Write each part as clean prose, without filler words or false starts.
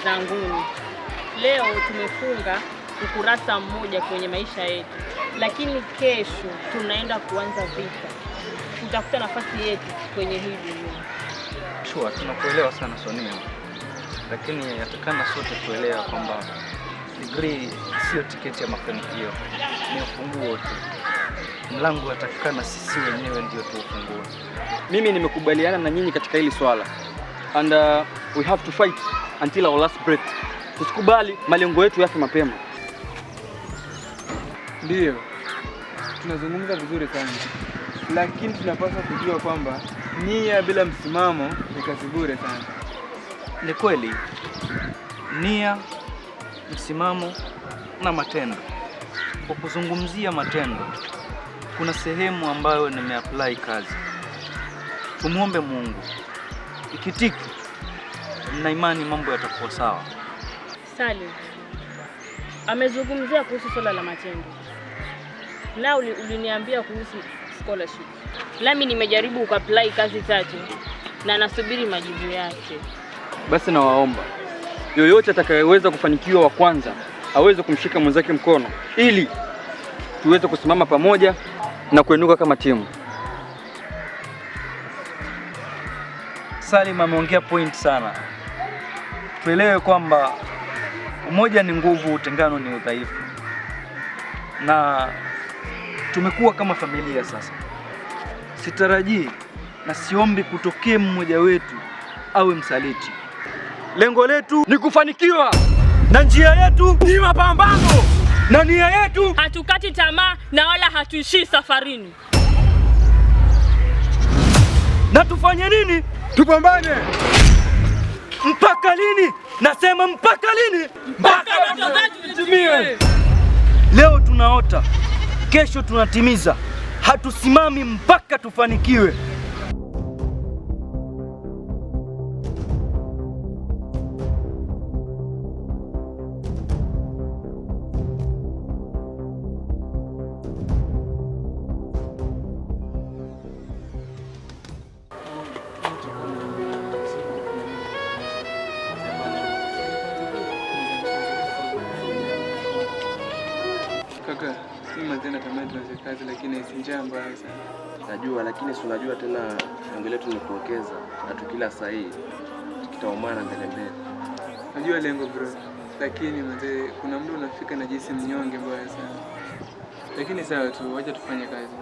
zanguni, leo tumefunga ukurasa mmoja kwenye maisha yetu, lakini kesho tunaenda kuanza vita kutafuta nafasi yetu kwenye hii dunia. Sure, tunakuelewa sana Sonia, lakini yatakana sote tuelewa kwamba degree sio tiketi ya mafanikio, ni ufunguo tu. Mlango yatakana sisi wenyewe ndio tuufungue. Mimi nimekubaliana na nyinyi katika hili swala, and we have to fight until our last breath. Tusikubali malengo yetu yafe mapema. Ndio, tunazungumza vizuri sana, lakini tunapaswa kujua kwamba nia bila msimamo ni kazi bure sana. Ni kweli, nia, msimamo na matendo. Kwa kuzungumzia matendo, kuna sehemu ambayo nimeapply kazi. Tumuombe Mungu, ikitiki, na imani mambo yatakuwa sawa. Salim amezungumzia kuhusu swala la matendo, na uliniambia kuhusu scholarship. Nami nimejaribu kuapply kazi 3 na nasubiri majibu yake. Basi nawaomba yoyote atakayeweza kufanikiwa wa kwanza aweze kumshika mwenzake mkono ili tuweze kusimama pamoja na kuenuka kama timu. Salim ameongea point sana. Tuelewe kwamba umoja ni nguvu, utengano ni udhaifu. Na tumekuwa kama familia sasa. Sitarajii na siombi kutokee mmoja wetu awe msaliti. Lengo letu ni kufanikiwa, na njia yetu ni mapambano, na nia yetu hatukati tamaa na wala hatuishii safarini. Na tufanye nini? Tupambane. Mpaka lini? Nasema mpaka lini? Mpaka ndoto zetu zitimie. Leo tunaota, kesho tunatimiza. Hatusimami mpaka tufanikiwe. Kaka, mimi tena tamani tuanze kazi, lakini si njaa mbaya sana. Najua, lakini si unajua tena lengo letu ni kuokeza, na tukila sahihi tukitaumana mbele. Najua lengo bro, lakini mzee, kuna muda unafika na jinsi mnyonge mbaya sana. Lakini sawa tu, wacha tufanye kazi.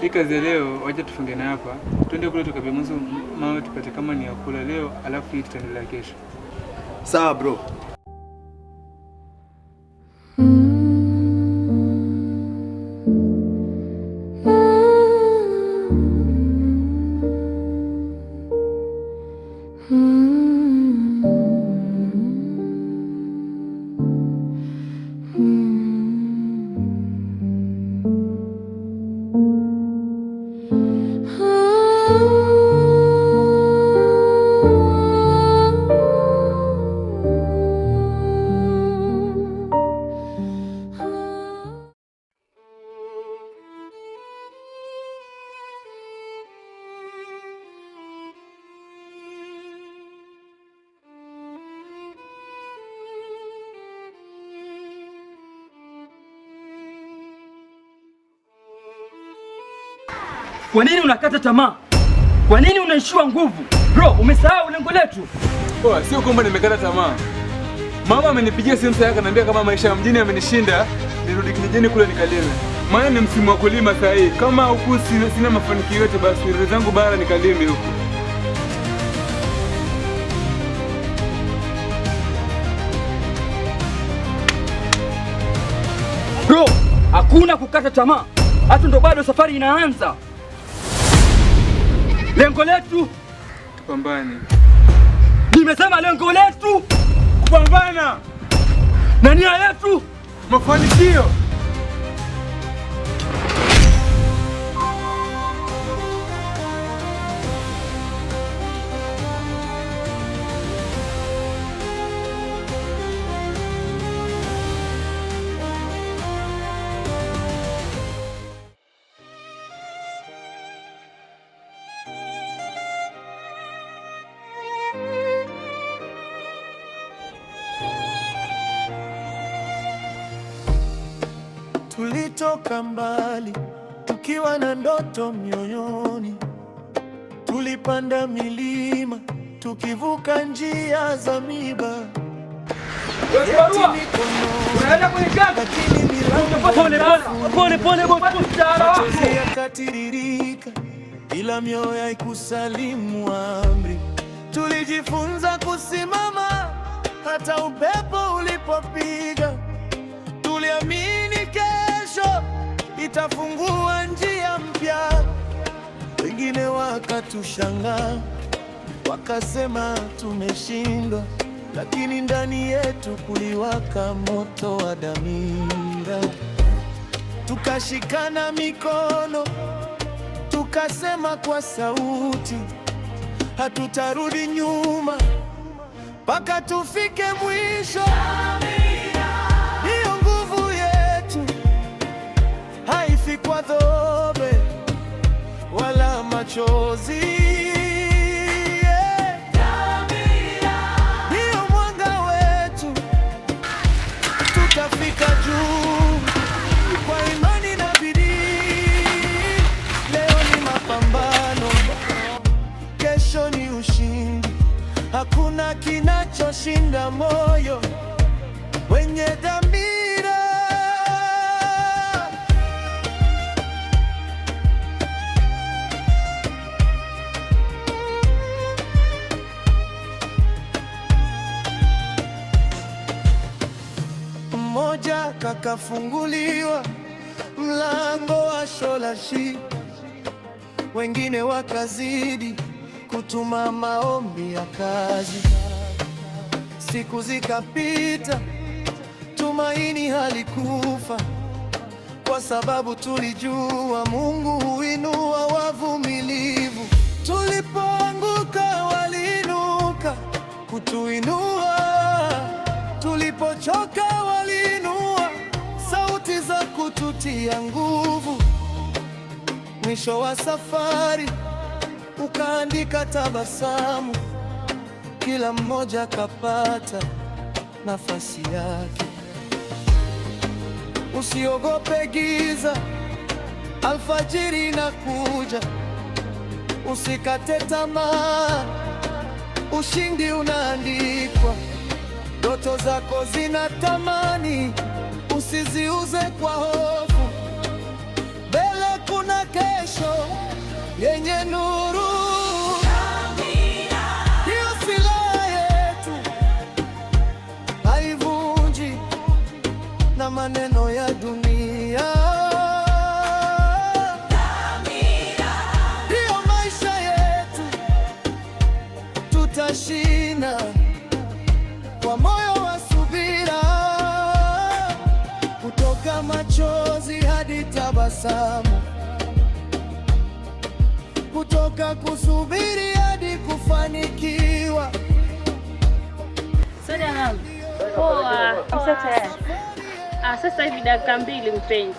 hii kazi leo wacha tufunge na hapa. Twende kule tukapia mwanzo mama tupate kama ni ya kula leo, alafu hii tutaendelea kesho. Sawa bro. Kwa nini unakata tamaa? Kwa nini unaishiwa nguvu? Bro, umesahau lengo letu. Poa, sio kwamba nimekata tamaa. Mama amenipigia simu sasa akaniambia kama maisha ya mjini yamenishinda, nirudi kijijini kule nikalime. Maana ni msimu wa kulima sasa hivi. Kama huku sina mafanikio yote basi nirudi zangu bara nikalime huko. Bro, hakuna kukata tamaa. Hata ndo bado safari inaanza. Lengo letu Tupambane. Nimesema lengo letu Kupambana. na nia yetu Mafanikio. Tulitoka mbali tukiwa na ndoto mioyoni, tulipanda milima tukivuka njia za miba. Machozi yakatiririka ila mioyo haikusalimu amri. Tulijifunza kusimama hata upepo ulipopiga. Tuliamini kesho itafungua njia mpya. Wengine wakatushangaa, wakasema tumeshindwa, lakini ndani yetu kuliwaka moto wa dhamira. Tukashikana mikono, tukasema kwa sauti, hatutarudi nyuma mpaka tufike mwisho. Hiyo nguvu yetu haifi kwa dhobe wala machozi. Hiyo mwanga wetu, tutafika juu kwa imani na bidii. Leo ni mapambano, kesho ni ushindi. Hakuna kinachoshinda moyo wenye dhamira. Mmoja kakafunguliwa mlango wa sholashi, wengine wakazidi kutuma maombi ya kazi. Siku zikapita, tumaini halikufa, kwa sababu tulijua Mungu huinua wavumilivu. Tulipoanguka waliinuka kutuinua, tulipochoka waliinua sauti za kututia nguvu. Mwisho wa safari ukaandika tabasamu, kila mmoja kapata nafasi yake. Usiogope giza, alfajiri inakuja. Usikate tamaa, ushindi unaandikwa. Ndoto zako zinatamani, usiziuze kwa hofu. Mbele kuna kesho. tabasamu, kutoka kusubiri hadi kufanikiwa. Soda mama. Poa. Sasa tayari. Sasa hivi dakika 2 mpenzi.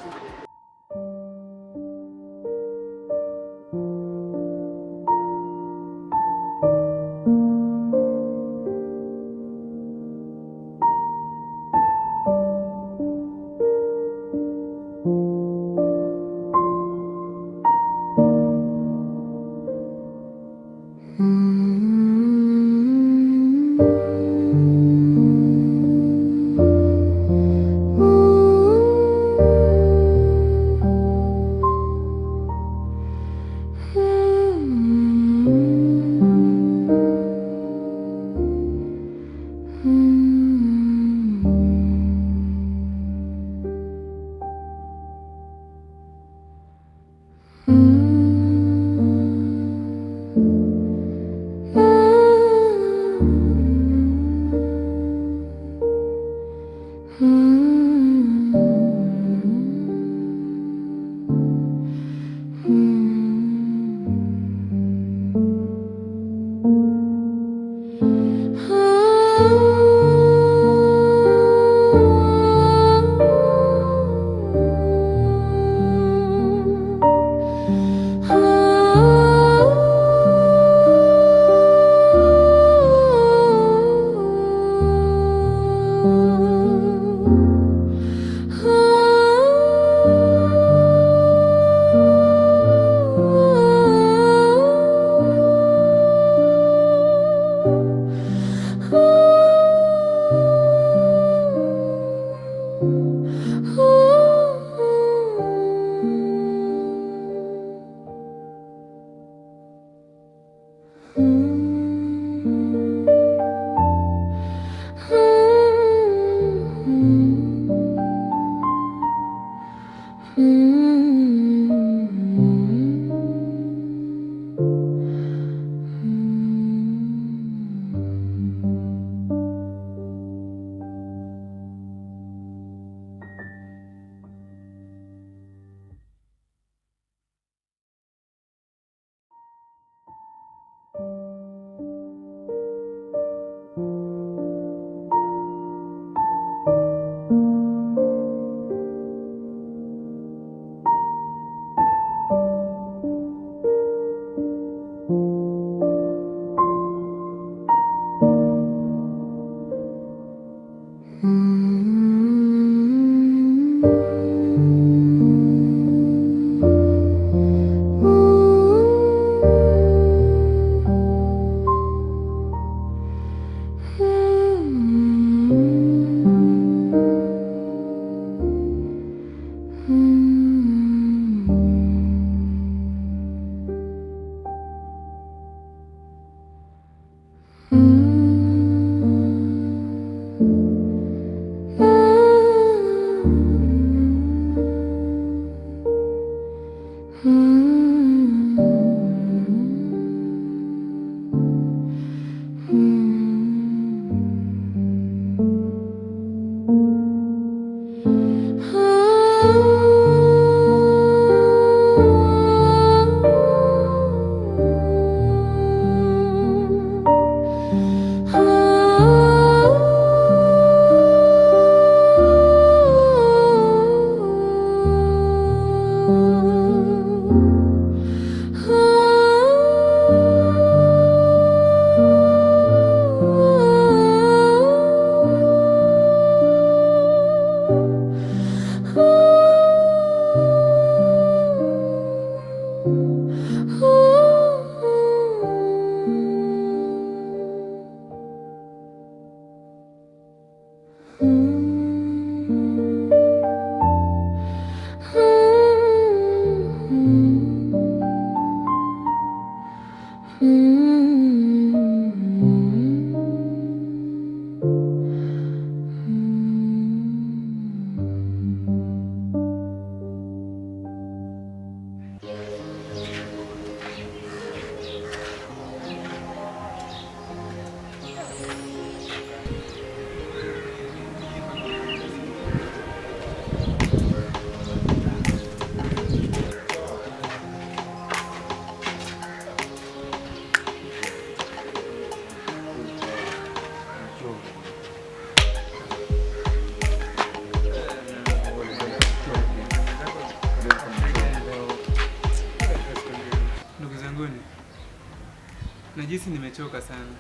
Najisi nimechoka sana.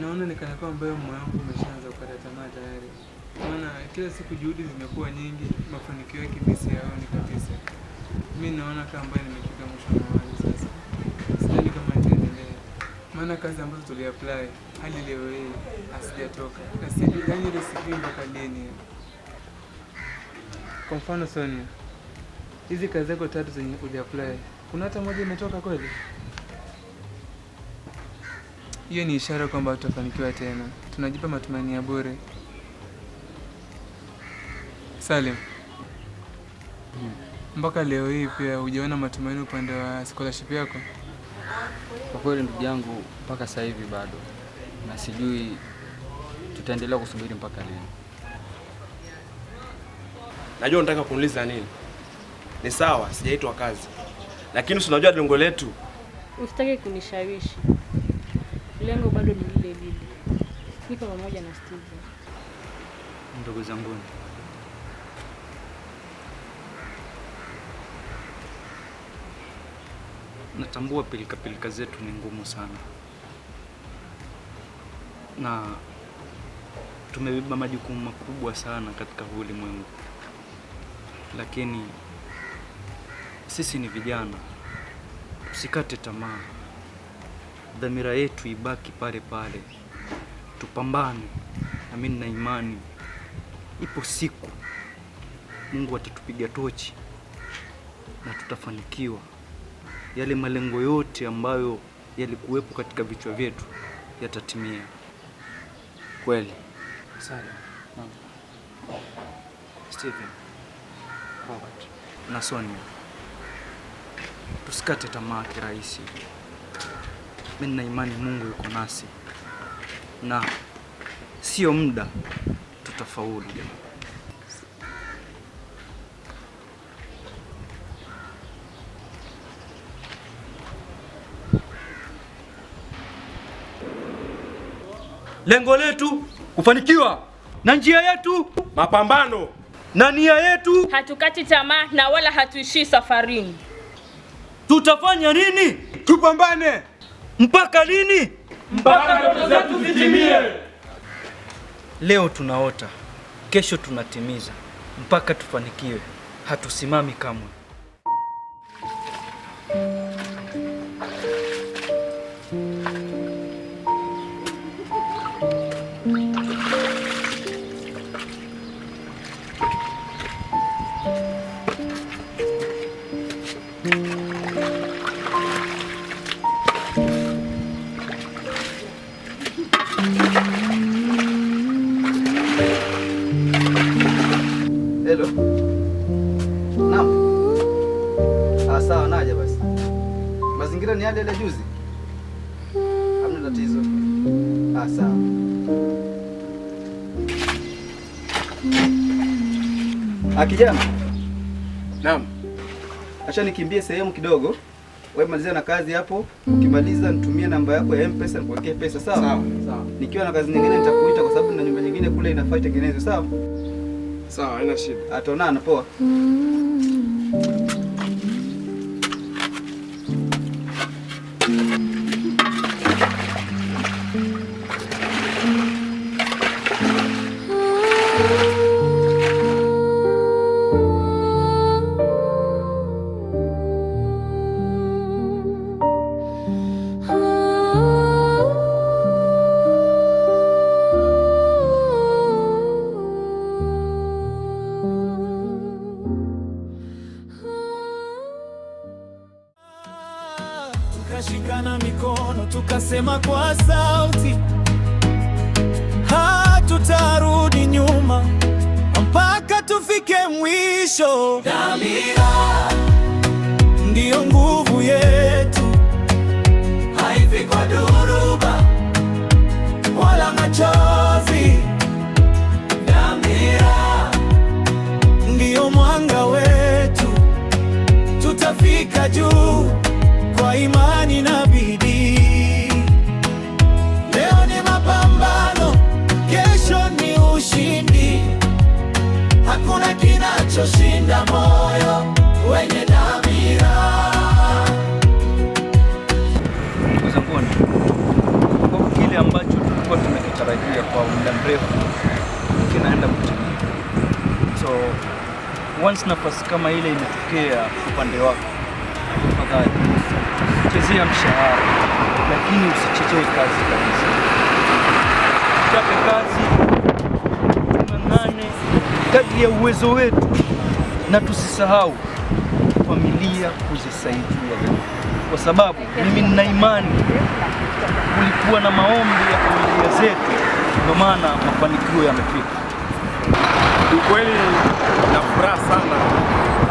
Naona nikana kwamba moyo wangu umeshaanza kukata tamaa tayari. Maana kila siku juhudi zimekuwa nyingi, mafanikio yake mimi siyaoni kabisa. Mimi naona kama nimefika mwisho wa mawazo sasa. Sidhani kama nitaendelea. Maana kazi ambazo tuliapply hadi leo hii hasijatoka. Na sijui yani ile sijui mpaka lini. Kwa mfano Sonia, hizi kazi zako 3 zenye uliapply, kuna hata moja imetoka kweli? Hiyo ni ishara kwamba tutafanikiwa tena. Tunajipa matumaini ya bure. Salim, mpaka leo hii pia hujaona matumaini upande wa scholarship yako? Kwa kweli ndugu yangu, mpaka sasa hivi bado, na sijui tutaendelea kusubiri mpaka lini. Najua unataka kuniuliza nini. Ni sawa, sijaitwa kazi. Lakini unajua lengo letu. Usitaki kunishawishi. Lengo bado ni lile lile. Niko pamoja na Steve. Ndugu zangu, natambua pilika zetu ni ngumu sana, na tumebeba majukumu makubwa sana katika ulimwengu, lakini sisi ni vijana, tusikate tamaa. Dhamira yetu ibaki pale pale, tupambane, na mimi nina imani ipo siku Mungu atatupiga tochi na tutafanikiwa. Yale malengo yote ambayo yalikuwepo katika vichwa vyetu yatatimia. Kweli. Sawa. Stephen, Robert na Sonia, tusikate tamaa kirahisi. Mimi nina imani Mungu yuko nasi, na sio muda tutafaulu. Lengo letu kufanikiwa, na njia yetu mapambano, na nia yetu hatukati tamaa na wala hatuishii safarini. Tutafanya nini? Tupambane. Mpaka lini? Mpaka ndoto zetu zitimie. Leo tunaota, kesho tunatimiza, mpaka tufanikiwe. Hatusimami kamwe. Hello. Naam. Sawa, naja basi. Mazingira ni yale juzi. Hamna tatizo. Sawa. Kijana. Naam. Acha nikimbie sehemu kidogo. Wewe malizia na kazi hapo. Ukimaliza nitumie namba yako ya M-Pesa nikuwekee pesa, sawa? Sawa. Sawa. Nikiwa na kazi nyingine nitakuita kwa sababu na nyumba nyingine kule inafaa itengenezwe, sawa? Sawa, haina shida. Ataonana, poa. Tukashikana mikono tukasema kwa sauti, hatutarudi nyuma mpaka tufike mwisho. Dhamira ndiyo nguvu yetu, haifi kwa dhuruba wala machozi. Dhamira ndiyo mwanga wetu, tutafika juu kwa imani na bidii. Leo ni mapambano, kesho ni ushindi. Hakuna kinachoshinda moyo wenye dhamira. once nafasi kama ile imetokea upande wako, tafadhali chezea mshahara, lakini usichezee kazi kabisa. Chape kazi, tung'ang'ane kadri ya uwezo wetu, na tusisahau familia kuzisaidia, kwa sababu mimi nina imani kulikuwa na maombi ya familia zetu, ndio maana mafanikio yamefika. Ukweli na furaha sana,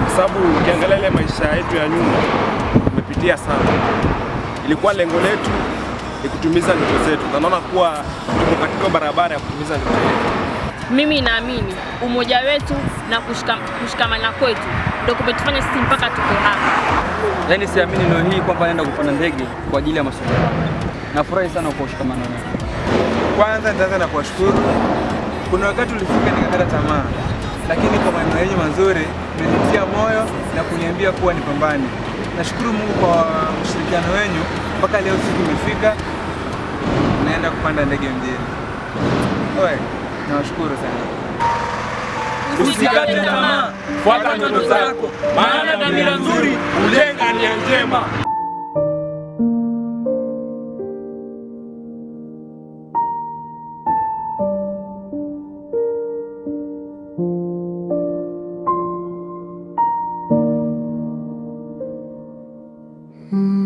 kwa sababu ukiangalia ile maisha yetu ya nyuma tumepitia sana. Ilikuwa lengo letu ni kutumiza ndoto zetu, na naona kuwa tuko katika barabara ya kutumiza ndoto zetu. Mimi naamini umoja wetu na kushikamana kwetu ndio kumetufanya sisi mpaka tuko hapa. Yaani siamini leo hii kwamba naenda kupanda ndege kwa ajili ya masomo yangu. Nafurahi sana kwa kushikamana nao. Kwanza nitaanza na kuwashukuru. Kuna wakati ulifika nikakata tamaa, lakini kwa maneno yenu mazuri mmenitia moyo na kuniambia kuwa nipambane. Nashukuru Mungu kwa ushirikiano wenu mpaka leo siku imefika, naenda kupanda ndege mjini. Oe, nawashukuru sana. Usikate tamaa, fuata ndoto zako, maana dhamira nzuri hujenga nia njema. Mm.